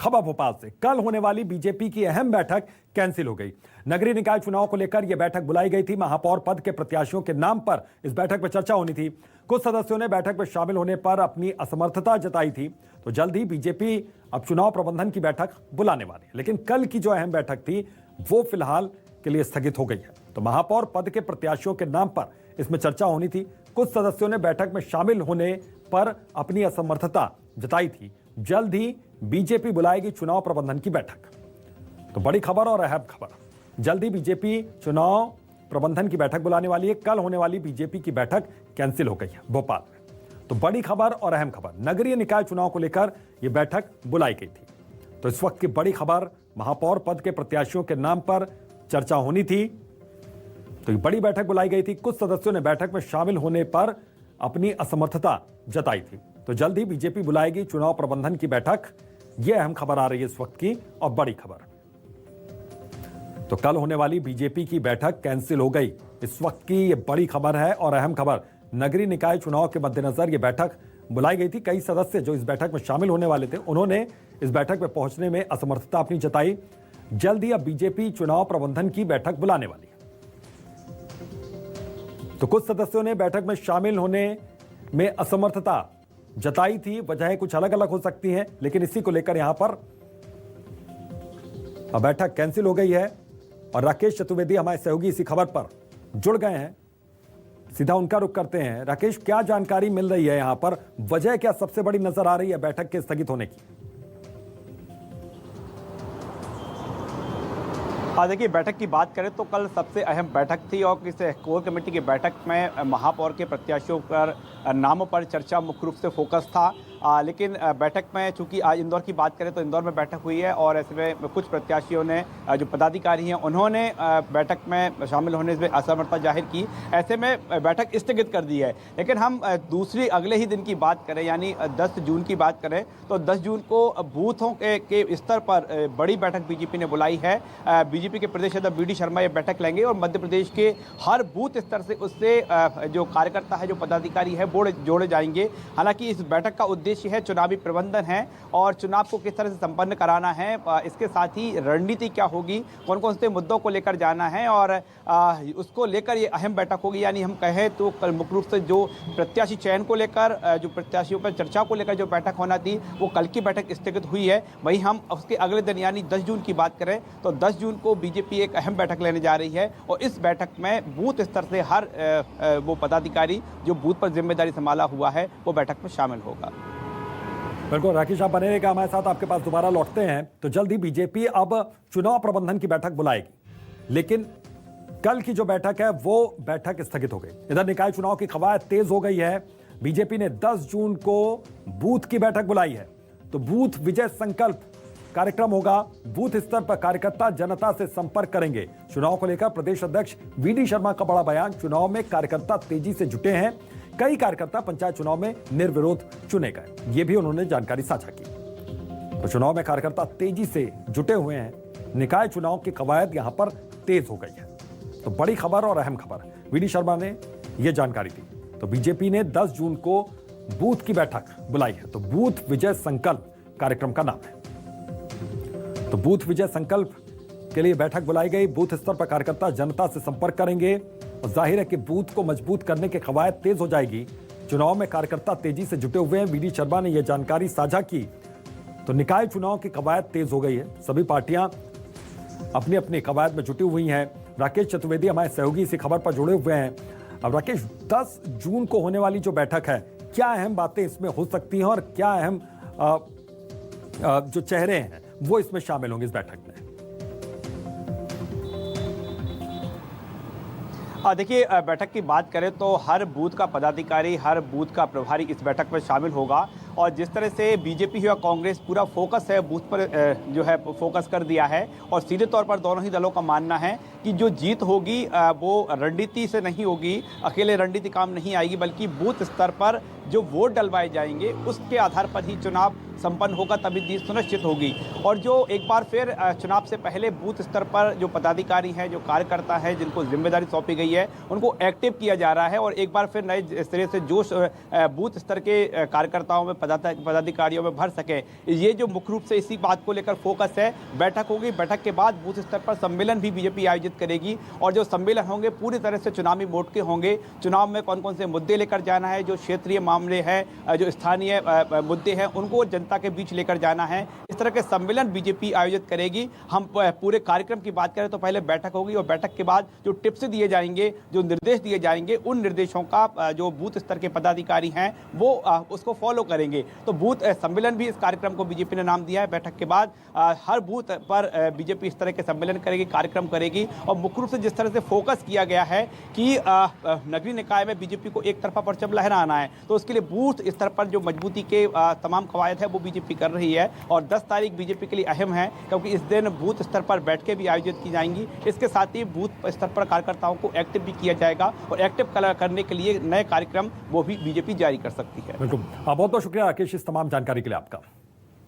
खबर भोपाल से, कल होने वाली बीजेपी की अहम बैठक कैंसिल हो गई। नगरीय निकाय चुनाव को लेकर यह बैठक बुलाई गई थी। महापौर पद के प्रत्याशियों के नाम पर इस बैठक में चर्चा होनी थी। कुछ सदस्यों ने बैठक में शामिल होने पर अपनी असमर्थता जताई थी। तो जल्द ही बीजेपी अब चुनाव प्रबंधन की बैठक बुलाने वाली है, लेकिन कल की जो अहम बैठक थी वो फिलहाल के लिए स्थगित हो गई है। तो महापौर पद के प्रत्याशियों के नाम पर इसमें चर्चा होनी थी। कुछ सदस्यों ने बैठक में शामिल होने पर अपनी असमर्थता जताई थी। जल्द ही बीजेपी बुलाएगी चुनाव प्रबंधन की बैठक। तो बड़ी खबर और अहम खबर, जल्द ही बीजेपी चुनाव प्रबंधन की बैठक बुलाने वाली है। कल होने वाली बीजेपी की बैठक कैंसिल हो गई है भोपाल में। तो बड़ी खबर और अहम खबर, नगरीय निकाय चुनाव को लेकर यह बैठक बुलाई गई थी। तो इस वक्त की बड़ी खबर, महापौर पद के प्रत्याशियों के नाम पर चर्चा होनी थी। तो ये बड़ी बैठक बुलाई गई थी। कुछ सदस्यों ने बैठक में शामिल होने पर अपनी असमर्थता जताई थी। तो जल्द ही बीजेपी बुलाएगी चुनाव प्रबंधन की बैठक। यह अहम खबर आ रही है इस वक्त की और बड़ी खबर। तो कल होने वाली बीजेपी की बैठक कैंसिल हो गई। इस वक्त की यह बड़ी खबर है और अहम खबर। नगरीय निकाय चुनाव के मद्देनजर यह बैठक बुलाई गई थी। कई सदस्य जो इस बैठक में शामिल होने वाले थे, उन्होंने इस बैठक में पहुंचने में असमर्थता अपनी जताई। जल्द ही अब बीजेपी चुनाव प्रबंधन की बैठक बुलाने वाली है। तो कुछ सदस्यों ने बैठक में शामिल होने में असमर्थता जताई थी। वजहें कुछ अलग अलग हो सकती हैं, लेकिन इसी को लेकर यहां पर अब बैठक कैंसिल हो गई है। और राकेश चतुर्वेदी हमारे सहयोगी इसी खबर पर जुड़ गए हैं, सीधा उनका रुख करते हैं। राकेश, क्या जानकारी मिल रही है यहां पर? वजह क्या सबसे बड़ी नजर आ रही है बैठक के स्थगित होने की? देखिए, बैठक की बात करें तो कल सबसे अहम बैठक थी और इस कोर कमेटी की बैठक में महापौर के प्रत्याशियों पर नामों पर चर्चा मुख्य रूप से फोकस था। लेकिन बैठक में चूंकि आज इंदौर की बात करें तो इंदौर में बैठक हुई है और ऐसे में कुछ प्रत्याशियों ने जो पदाधिकारी हैं उन्होंने बैठक में शामिल होने से असमर्थता जाहिर की। ऐसे में बैठक स्थगित कर दी है। लेकिन हम दूसरी अगले ही दिन की बात करें, यानी 10 जून की बात करें तो 10 जून को बूथों के स्तर पर बड़ी बैठक बीजेपी ने बुलाई है। बीजेपी के प्रदेश अध्यक्ष वी डी शर्मा ये बैठक लेंगे और मध्य प्रदेश के हर बूथ स्तर से उससे जो कार्यकर्ता है, जो पदाधिकारी है, वो जोड़े जाएंगे। हालांकि इस बैठक का उद्देश्य है चुनावी प्रबंधन है और चुनाव को किस तरह से संपन्न कराना है। इसके साथ ही रणनीति क्या होगी, कौन कौन से मुद्दों को लेकर जाना है और उसको लेकर ये अहम बैठक होगी। यानी हम कहें तो कल मुख्य रूप से जो प्रत्याशी चयन को लेकर, जो प्रत्याशियों पर चर्चा को लेकर जो बैठक होना थी वो कल की बैठक स्थगित हुई है। वहीं हम उसके अगले दिन यानी 10 जून की बात करें तो 10 जून को बीजेपी एक अहम बैठक लेने जा रही है और इस बैठक में बूथ स्तर से हर वो पदाधिकारी जो बूथ पर जिम्मेदारी संभाला हुआ है वो बैठक में शामिल होगा। बिल्कुल राकेश, आप बने रहेगा हमारे साथ, आपके पास दोबारा लौटते हैं। तो जल्द ही बीजेपी अब चुनाव प्रबंधन की बैठक बुलाएगी, लेकिन कल की जो बैठक है वो बैठक स्थगित हो गई। इधर निकाय चुनाव की कवायद तेज हो गई है। बीजेपी ने 10 जून को बूथ की बैठक बुलाई है। तो बूथ विजय संकल्प कार्यक्रम होगा। बूथ स्तर पर कार्यकर्ता जनता से संपर्क करेंगे। चुनाव को लेकर प्रदेश अध्यक्ष वी डी शर्मा का बड़ा बयान। चुनाव में कार्यकर्ता तेजी से जुटे हैं। कई कार्यकर्ता पंचायत चुनाव में निर्विरोध चुने गए, ये भी उन्होंने जानकारी साझा की। तो चुनाव में कार्यकर्ता तेजी से जुटे हुए हैं। निकाय चुनाव की कवायद यहां पर तेज हो गई है। तो बड़ी खबर और अहम खबर, वी डी शर्मा ने यह जानकारी दी। तो बीजेपी ने 10 जून को बूथ की बैठक बुलाई है। तो बूथ विजय संकल्प कार्यक्रम का नाम है। तो बूथ विजय संकल्प के लिए बैठक बुलाई गई। बूथ स्तर पर कार्यकर्ता जनता से संपर्क करेंगे और जाहिर है कि बूथ को मजबूत करने की कवायद तेज हो जाएगी। चुनाव में कार्यकर्ता तेजी से जुटे हुए हैं। वी डी शर्मा ने यह जानकारी साझा की। तो निकाय चुनाव की कवायद तेज हो गई है। सभी पार्टियां अपनी अपनी कवायद में जुटी हुई हैं। राकेश चतुर्वेदी हमारे सहयोगी इसी खबर पर जुड़े हुए हैं। अब राकेश, 10 जून को होने वाली जो बैठक है, क्या अहम बातें इसमें हो सकती हैं और क्या अहम जो चेहरे हैं वो इसमें शामिल होंगे इस बैठक में? देखिए, बैठक की बात करें तो हर बूथ का पदाधिकारी, हर बूथ का प्रभारी इस बैठक में शामिल होगा और जिस तरह से बीजेपी या कांग्रेस पूरा फोकस है बूथ पर जो है फोकस कर दिया है और सीधे तौर पर दोनों ही दलों का मानना है कि जो जीत होगी वो रणनीति से नहीं होगी, अकेले रणनीति काम नहीं आएगी, बल्कि बूथ स्तर पर जो वोट डलवाए जाएंगे उसके आधार पर ही चुनाव संपन्न होगा तभी जीत सुनिश्चित होगी। और जो एक बार फिर चुनाव से पहले बूथ स्तर पर जो पदाधिकारी हैं, जो कार्यकर्ता हैं, जिनको जिम्मेदारी सौंपी गई है, उनको एक्टिव किया जा रहा है और एक बार फिर नए सिरे से जोश बूथ स्तर के कार्यकर्ताओं में, पदाधिकारियों में भर सके। ये जो मुख्य रूप से इसी बात को लेकर फोकस है। बैठक होगी, बैठक के बाद बूथ स्तर पर सम्मेलन भी बीजेपी आयोजित करेगी और जो सम्मेलन होंगे पूरी तरह से चुनावी मोड के होंगे। चुनाव में कौन कौन से मुद्दे लेकर जाना है, जो क्षेत्रीय मामले हैं, जो स्थानीय मुद्दे हैं, उनको जनता के बीच लेकर जाना है। इस तरह के सम्मेलन बीजेपी आयोजित करेगी। हम पूरे कार्यक्रम की बात करें तो पहले बैठक होगी और बैठक के बाद जो टिप्स दिए जाएंगे, जो निर्देश दिए जाएंगे, उन निर्देशों का जो बूथ स्तर के पदाधिकारी हैं वो उसको फॉलो करेंगे। तो बूथ सम्मेलन भी इस कार्यक्रम को बीजेपी ने नाम दिया है। बैठक के बाद हर बूथ पर बीजेपी इस तरह के सम्मेलन करेगी, कार्यक्रम करेगी और मुख्य रूप से जिस तरह से फोकस किया गया है कि नगरीय निकाय में बीजेपी को एक तरफा परचम लहराना है, तो उसके लिए बूथ स्तर पर जो मजबूती के तमाम कवायद है वो बीजेपी कर रही है। और 10 तारीख बीजेपी के लिए अहम है क्योंकि इस दिन बूथ स्तर पर बैठकें भी आयोजित की जाएंगी। इसके साथ ही बूथ स्तर पर कार्यकर्ताओं को एक्टिव भी किया जाएगा और एक्टिव करने के लिए नए कार्यक्रम वो भी बीजेपी जारी कर सकती है। बिल्कुल, बहुत बहुत शुक्रिया राकेश इस तमाम जानकारी के लिए आपका।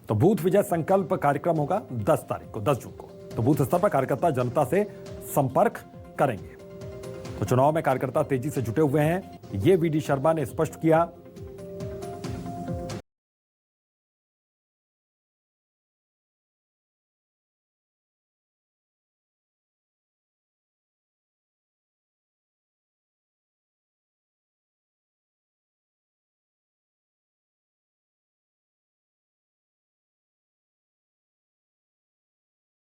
तो बूथ विजय संकल्प कार्यक्रम होगा 10 तारीख को, 10 जून को। तो बूथ स्तर पर कार्यकर्ता जनता से संपर्क करेंगे। तो चुनाव में कार्यकर्ता तेजी से जुटे हुए हैं, ये वी डी शर्मा ने स्पष्ट किया।